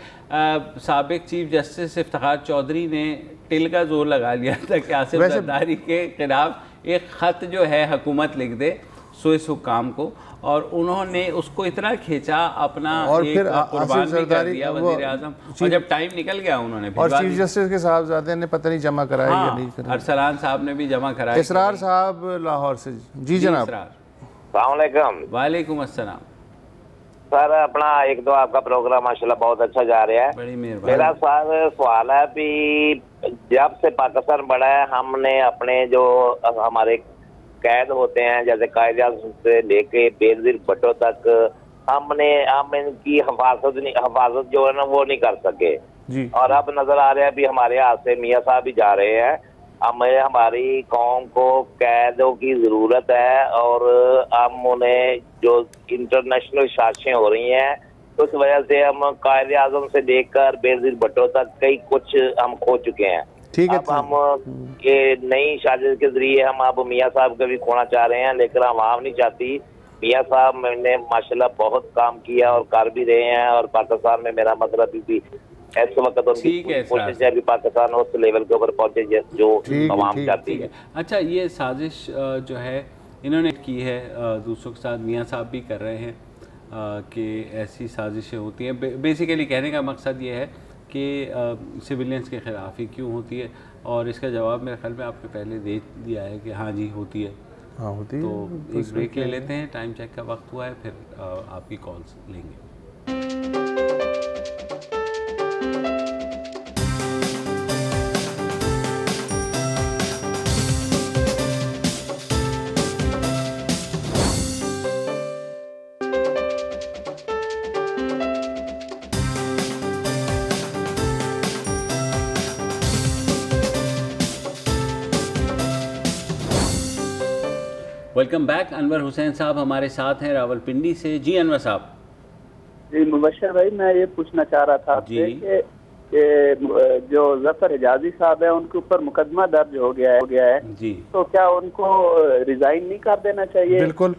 साबिक चीफ जस्टिस इफ्तिखार चौधरी ने टिल का जोर लगा लिया था कि आसिफ जरदारी के खिलाफ एक ख़त जो है हुकूमत लिख दे स्विस हुक्काम को, और उन्होंने उसको इतना खींचा अपना और फिर कुर्बान भी कर दिया वज़ीर आज़म, और जब टाइम निकल गया उन्होंने और चीफ जस्टिस के साहबजादे ने पता नहीं जमा कराया या नहीं कराया। अरसलान साहब ने भी जमा कराया। इसरार साहब लाहौर से। जी जनाब। अस्सलाम वालेकुम अस्सलाम। सर अपना एक तो आपका प्रोग्राम माशाल्लाह बहुत अच्छा जा रहा है। बड़ी मेहरबानी। मेरा सवाल है भी जब से पाकिस्तान बढ़ा है हमने अपने जो हमारे कैद होते हैं जैसे कायदे से लेके बेनज़ीर भुट्टो तक हम इनकी हिफाजत जो है ना वो नहीं कर सके जी। और अब नजर आ रहा है भी हमारे हाथ से मियाँ साहब भी जा रहे हैं। हमें हमारी कौम को कैदों की जरूरत है और हम उन्हें जो इंटरनेशनल साजिशें हो रही हैं तो उस वजह से हम कायदे आजम से लेकर बेनज़ीर भुट्टो तक कई कुछ हम खो चुके हैं। अब हम ये नई साजिश के जरिए हम अब मियाँ साहब को भी खोना चाह रहे हैं, लेकिन हम आवाम नहीं चाहती। मियाँ साहब ने माशाल्लाह बहुत काम किया और कर भी रहे हैं, और पाकिस्तान में मेरा मतलब भी इस वक्त उनकी कोशिश है भी पाकिस्तान उस लेवल के ऊपर पहुंचे जो आवाम चाहती है। अच्छा, ये साजिश जो है इन्होंने की है दूसरों के साथ, मियाँ साहब भी कर रहे हैं कि ऐसी साजिशें होती हैं। बेसिकली कहने का मकसद ये है कि सिविलियंस के ख़िलाफ़ ही क्यों होती है, और इसका जवाब मेरे ख्याल में आपने पहले दे दिया है कि हाँ जी होती है। हाँ होती है। तो एक ब्रेक ले लेते हैं, टाइम चेक का वक्त हुआ है, फिर आपकी कॉल्स लेंगे। Welcome back. अनवर हुसैन साहब हमारे साथ हैं रावलपिंडी से। जी अनवर साहब। जी मुबशर भाई, मैं ये पूछना चाह रहा था आपसे कि कि जो जफर हिजाजी साहब है उनके ऊपर मुकदमा दर्ज हो गया है जी, तो क्या उनको रिजाइन नहीं कर देना चाहिए? बिल्कुल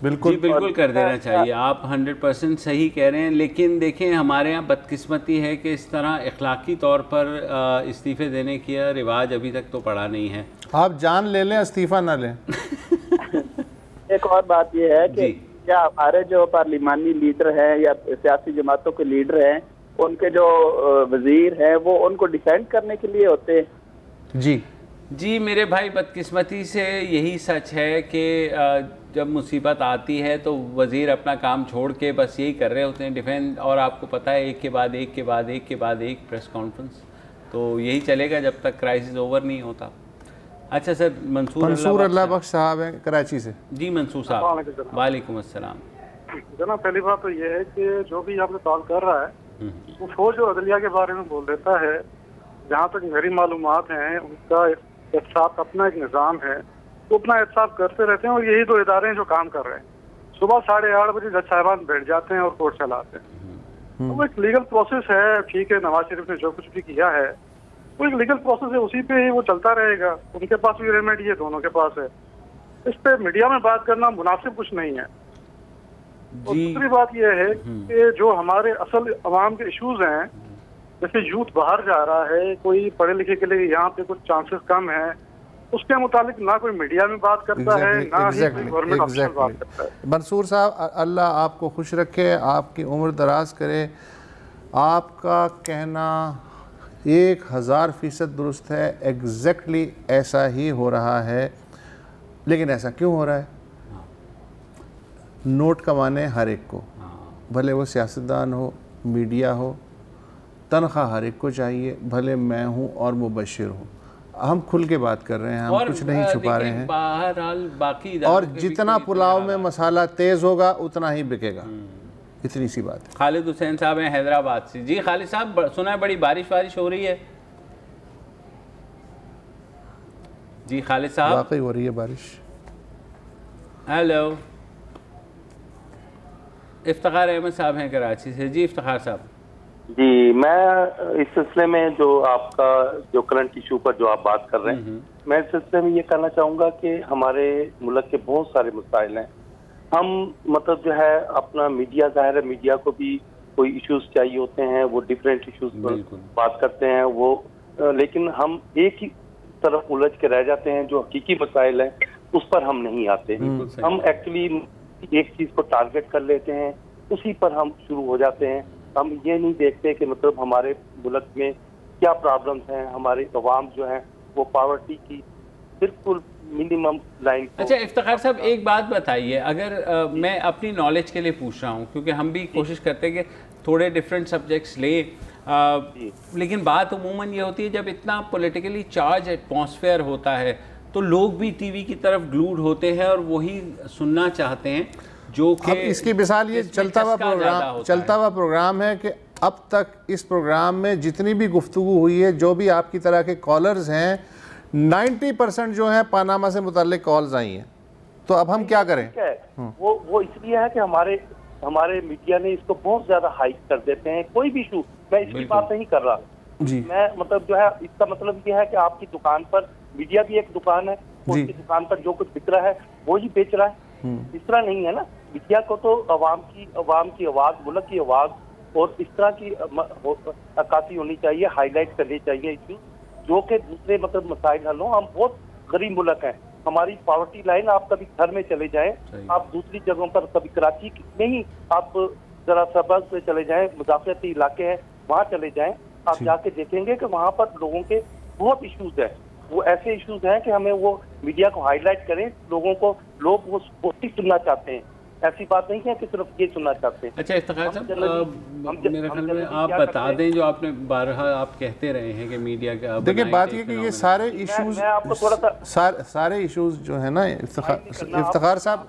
बिल्कुल जी, बिल्कुल कर देना चाहिए। आप 100% सही कह रहे हैं, लेकिन देखें हमारे यहाँ बदकिस्मती है कि इस तरह इखलाकी तौर पर इस्तीफ़े देने की रिवाज अभी तक तो पड़ा नहीं है। आप जान ले लें, इस्तीफ़ा ना लें। एक और बात ये है कि क्या हमारे जो पार्लिमानी लीडर हैं या सियासी जमातों के लीडर हैं, उनके जो वजीर हैं वो उनको डिफेंड करने के लिए होते हैं? जी मेरे भाई, बदकिस्मती से यही सच है कि जब मुसीबत आती है तो वज़ीर अपना काम छोड़ के बस यही कर रहे होते हैं, डिफेंड। और आपको पता है एक के बाद एक के बाद एक के बाद एक प्रेस कॉन्फ्रेंस, तो यही चलेगा जब तक क्राइसिस ओवर नहीं होता। अच्छा सर, मंसूर अल्लाह बख्श साहब हैं कराची से। जी मंसूर साहब, वालेकुम अस्सलाम। जनाब पहली बात तो ये है कि जो भी आपने कॉल कर रहा है वो फौज और अदलिया के बारे में बोल देता है। जहाँ तक मेरी मालूमात हैं उनका एहसास अपना एक निज़ाम है, वो अपना एहसास करते रहते हैं और यही दो इदारे हैं जो काम कर रहे हैं। सुबह 8:30 बजे जज साहिबान बैठ जाते हैं और कोर्ट चलाते हैं। तो वो एक लीगल प्रोसेस है, ठीक है, नवाज शरीफ ने जो कुछ भी किया है वो एक लीगल प्रोसेस है, उसी पे ही वो चलता रहेगा। उनके पास भी रेमेडी है, दोनों के पास है। इस पे मीडिया में बात करना मुनासिब कुछ नहीं है। और दूसरी बात यह है कि जो हमारे असल अवाम के इश्यूज हैं, जैसे यूथ बाहर जा रहा है, कोई पढ़े लिखे के लिए यहाँ पे कुछ चांसेस कम है, उसके मुतालिक ना कोई मीडिया में बात करता है, ना ही कोई गवर्नमेंट ऑफिसर बात करता है। मंसूर साहब, अल्लाह आपको खुश रखे, आपकी उम्र दराज करे। आपका कहना 1000% दुरुस्त है, एग्जैक्टली ऐसा ही हो रहा है। लेकिन ऐसा क्यों हो रहा है? नोट कमाने हर एक को, भले वो सियासतदान हो, मीडिया हो, तनख्वाह हर एक को चाहिए, भले मैं हूँ और मुबशिर हूँ। हम खुल के बात कर रहे हैं, हम कुछ नहीं छुपा रहे हैं। बहरहाल बाकी और जितना पुलाव में मसाला तेज़ होगा उतना ही बिकेगा, इतनी सी बात है। खालिद हुसैन साहब हैं हैदराबाद से। जी खालिद साहब, सुना है बड़ी बारिश हो रही है? जी खालिद साहब, वाकई हो रही है बारिश। हेलो, इफ्तिखार अहमद साहब हैं कराची से। जी इफ्तिखार साहब। जी, मैं इस सिलसिले में जो आपका जो करंट इशू पर जो आप बात कर रहे हैं, मैं इस सिलसिले में ये कहना चाहूँगा कि हमारे मुल्क के बहुत सारे मसाइल हैं। हम मतलब जो है अपना मीडिया, ज़ाहिर है मीडिया को भी कोई इश्यूज चाहिए होते हैं, वो डिफरेंट इश्यूज पर बात करते हैं वो, लेकिन हम एक ही तरफ उलझ के रह जाते हैं। जो हकीकी मसाइल हैं उस पर हम नहीं आते। हम एक्चुअली एक चीज़ को टारगेट कर लेते हैं, उसी पर हम शुरू हो जाते हैं। हम ये नहीं देखते कि मतलब हमारे मुल्क में क्या प्रॉब्लम्स हैं, हमारे अवाम जो है वो पॉवर्टी की बिल्कुल मिनिमम लाइन। अच्छा इफ्तिखार साहब, एक बात बताइए, अगर मैं अपनी नॉलेज के लिए पूछ रहा हूँ, क्योंकि हम भी कोशिश करते हैं कि थोड़े डिफरेंट सब्जेक्ट्स ले, लेकिन बात उमूमन ये होती है जब इतना पॉलिटिकली चार्ज एटमॉस्फेयर होता है तो लोग भी टीवी की तरफ ग्लूड होते हैं और वही सुनना चाहते हैं। जो कि इसकी मिसाल ये चलता हुआ प्रोग्राम है कि अब तक इस प्रोग्राम में जितनी भी गुफ्तगू हुई है, जो भी आपकी तरह के कॉलर्स हैं, 90% जो है पनामा से मुताल्लिक कॉल्स आई हैं। तो अब हम क्या करें? वो इसलिए है कि हमारे मीडिया ने इसको बहुत ज्यादा हाइक कर देते हैं। कोई भी इशू, मैं इसकी बात नहीं कर रहा जी। मैं मतलब जो है इसका मतलब ये है कि आपकी दुकान पर, मीडिया भी एक दुकान है, उसकी दुकान पर जो कुछ बिक रहा है वो ही बेच रहा है। इस तरह नहीं है ना। मीडिया को तो अवाम की आवाज, मुल्क की आवाज और इस तरह की अक्कासी होनी चाहिए, हाईलाइट करनी चाहिए इशू जो कि दूसरे मतलब मसाइल हल हों। हम बहुत गरीब मुल्क हैं, हमारी पॉवर्टी लाइन, आप कभी घर में चले जाएं, आप दूसरी जगहों पर, कभी कराची में ही आप जरा सबज पे चले जाएं, मुजाफरती इलाके हैं वहाँ चले जाएं, आप जाके देखेंगे कि वहाँ पर लोगों के बहुत इश्यूज हैं। वो ऐसे इश्यूज हैं कि हमें वो मीडिया को हाईलाइट करें, लोगों को, लोग वो सुनना चाहते हैं। ऐसी बात नहीं है कि सिर्फ ये सुनना चाहते हैं। अच्छा इफ्तिखार साहब, मेरे ख्याल में आप बता दें जो आपने बारहा आप कहते रहे हैं कि मीडिया का, देखिए बात ये कि ये सारे इश्यूज, सारे इश्यूज जो है ना इफ्तिखार साहब,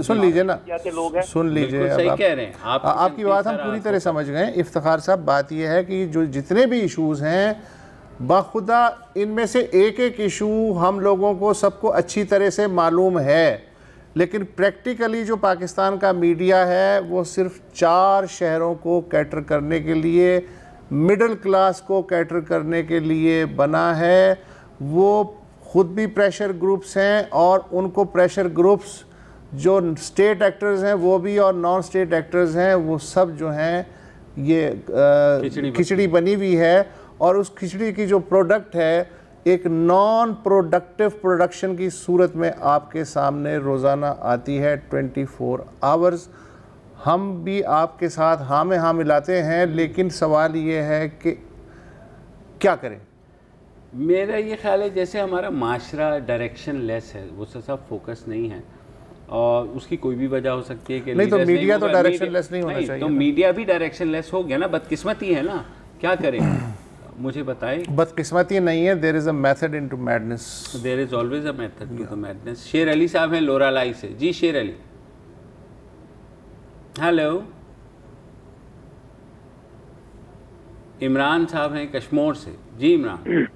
सुन लीजिए ना, सुन लीजिए। आपकी बात हम पूरी तरह समझ गए इफ्तिखार साहब। बात ये है कि जो जितने भी इश्यूज हैं बाखुदा, इनमें से एक एक इशू हम लोगों को सबको अच्छी तरह से मालूम है, लेकिन प्रैक्टिकली जो पाकिस्तान का मीडिया है वो सिर्फ 4 शहरों को कैटर करने के लिए मिडिल क्लास को कैटर करने के लिए बना है। वो खुद भी प्रेशर ग्रुप्स हैं और उनको प्रेशर ग्रुप्स जो स्टेट एक्टर्स हैं वो भी और नॉन स्टेट एक्टर्स हैं वो सब जो हैं ये खिचड़ी बनी हुई है। और उस खिचड़ी की जो प्रोडक्ट है एक नॉन प्रोडक्टिव प्रोडक्शन की सूरत में आपके सामने रोज़ाना आती है 24 आवर्स। हम भी आपके साथ हाँ में हाँ मिलाते हैं, लेकिन सवाल ये है कि क्या करें। मेरा ये ख्याल है जैसे हमारा माशरा डायरेक्शन लेस है, वो सब फोकस नहीं है और उसकी कोई भी वजह हो सकती है कि नहीं तो मीडिया तो डायरेक्शन लेस नहीं होना चाहिए। तो मीडिया भी डायरेक्शन लेस हो गया ना, बदकिस्मती है ना, क्या करें मुझे बताएं। बदकिस्मती नहीं है, there is a method into madness, there is always a method to the madness. Sher Ali साहब हैं लोरालाई से। जी शेर अली। हेलो। इमरान साहब हैं कश्मीर से। जी इमरान।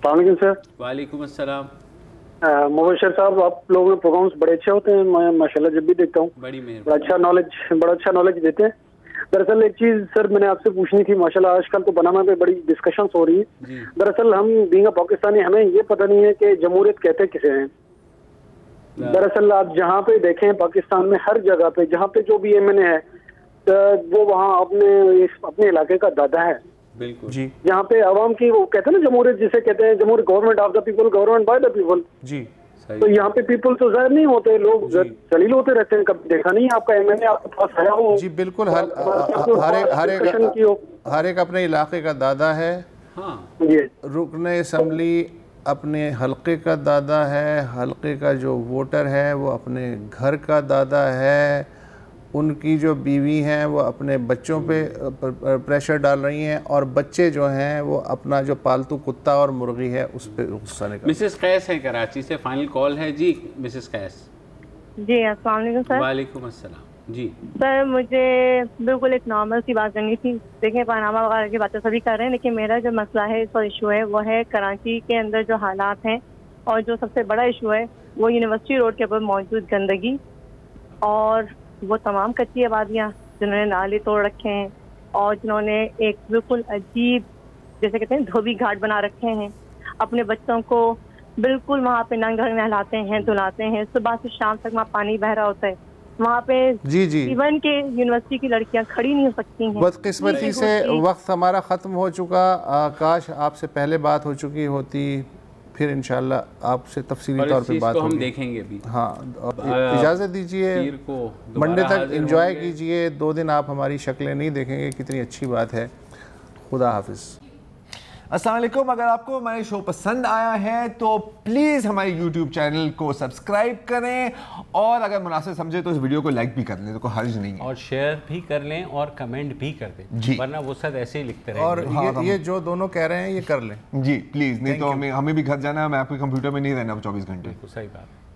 वालेकुम सर। वालेकुम अस्सलाम। मुबशर साहब, आप लोगों के प्रोग्राम्स बड़े अच्छे होते हैं, मैं माशाल्लाह जब भी देखता हूँ बड़ी बड़ा अच्छा नॉलेज देते हैं। दरअसल एक चीज सर मैंने आपसे पूछनी थी, माशाल्लाह आजकल तो बनाना में बड़ी डिस्कशंस हो रही है। दरअसल हम बीइंग पाकिस्तानी हमें ये पता नहीं है कि जमहूरियत कहते किसे हैं। दरअसल आप जहाँ पे देखें पाकिस्तान में हर जगह पे जहाँ पे जो भी एमएनए है वो वहाँ अपने इलाके का दादा है। बिल्कुल जी। यहाँ पे आवाम की वो कहते हैं ना जमहूरियत जिसे कहते हैं, जमहूरियत government of the people, government by the people. जी। तो यहाँ पे पीपल तो जाहिर नहीं होते, लोग जलील होते रहते हैं। कभी देखा नहीं आपका एमएनए आपके पास आया हो? जी बिल्कुल। हर एक अपने इलाके का दादा है। रुकने असम्बली अपने हलके का दादा है, हलके का जो वोटर है वो अपने घर का दादा है, उनकी जो बीवी हैं वो अपने बच्चों पे प्रेशर डाल रही हैं और बच्चे जो हैं वो अपना जो पालतू कुत्ता और मुर्गी है उस पर गुस्सा निकाल। मिसेस कैस है कराची से, फाइनल कॉल है। जी मिसेस कैस। जी अस्सलाम वालेकुम सर। वालेकुम अस्सलाम। जी सर, मुझे बिल्कुल एक नॉर्मल सी बात करनी थी। देखें पनामा वगैरह की बातें सभी कर रहे हैं, लेकिन मेरा जो मसला है, इस इशू है, वो है कराची के अंदर जो हालात हैं और जो सबसे बड़ा इशू है वो यूनिवर्सिटी रोड के ऊपर मौजूद गंदगी और वो तमाम कच्ची आबादियाँ जिन्होंने नाले तोड़ रखे हैं और जिन्होंने एक बिल्कुल अजीब जैसे कहते हैं धोबी घाट बना रखे हैं। अपने बच्चों को बिल्कुल वहाँ पे नंगे नहलाते हैं, धुलाते हैं, सुबह से शाम तक वहाँ पानी बह रहा होता है। वहाँ पे इवन के यूनिवर्सिटी की लड़कियाँ खड़ी नहीं हो सकती हैं। बदकिस्मती से वक्त हमारा ख़त्म हो चुका। काश आपसे पहले बात हो चुकी होती, फिर इंशाल्लाह आपसे तफसीली तौर पे बात हम देखेंगे भी। हाँ, इजाज़त दीजिए, मंडे तक एंजॉय कीजिए। 2 दिन आप हमारी शक्लें नहीं देखेंगे, कितनी अच्छी बात है। खुदा हाफिज़। अस्सलाम वालेकुम। अगर आपको हमारे शो पसंद आया है तो प्लीज़ हमारे YouTube चैनल को सब्सक्राइब करें और अगर मुनासिब समझे तो इस वीडियो को लाइक भी कर लें, तो कोई हर्ज नहीं है, और शेयर भी कर लें और कमेंट भी कर दें जी, वरना वो सब ऐसे ही लिखते रहेंगे। और ये जो दोनों कह रहे हैं ये कर लें जी प्लीज़, नहीं तो हमें भी घर जाना है, मैं आपके कंप्यूटर में नहीं रहना 24 घंटे। सही बात।